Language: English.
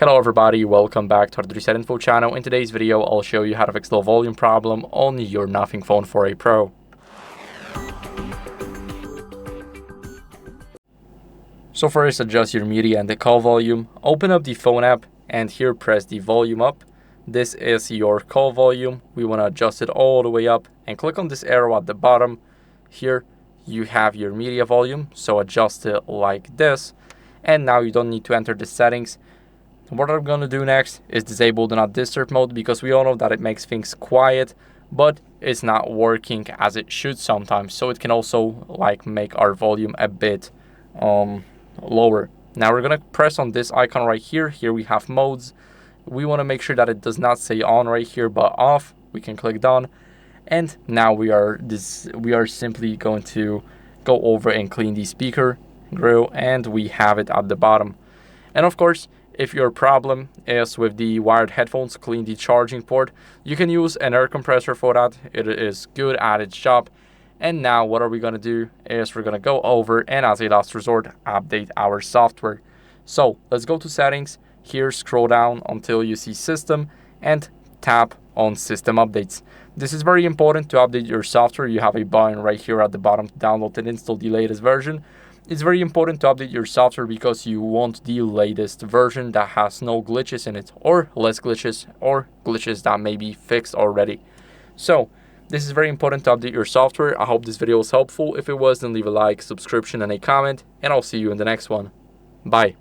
Hello everybody, welcome back to HardReset.Info channel. In today's video, I'll show you how to fix the volume problem on your Nothing Phone 4a Pro. So first, adjust your media and the call volume. Open up the phone app and here press the volume up. This is your call volume. We want to adjust it all the way up and click on this arrow at the bottom. Here you have your media volume, so adjust it like this. And now you don't need to enter the settings. What I'm going to do next is disable the not disturb mode, because we all know that it makes things quiet, but it's not working as it should sometimes. So it can also make our volume a bit lower. Now we're going to press on this icon right here. Here we have modes. We want to make sure that it does not say on right here, but off. We can click done. And now we are simply going to go over and clean the speaker grill, and we have it at the bottom. And of course, if your problem is with the wired headphones, clean the charging port. You can use an air compressor for that. It is good at its job. And now what are we going to do is we're going to go over and, as a last resort, update our software. So let's go to settings. Here, scroll down until you see system and tap on system updates. This is very important to update your software. You have a button right here at the bottom to download and install the latest version. It's very important to update your software because you want the latest version that has no glitches in it, or less glitches, or glitches that may be fixed already. So this is very important to update your software. I hope this video was helpful. If it was, then leave a like, subscription, and a comment, and I'll see you in the next one. Bye.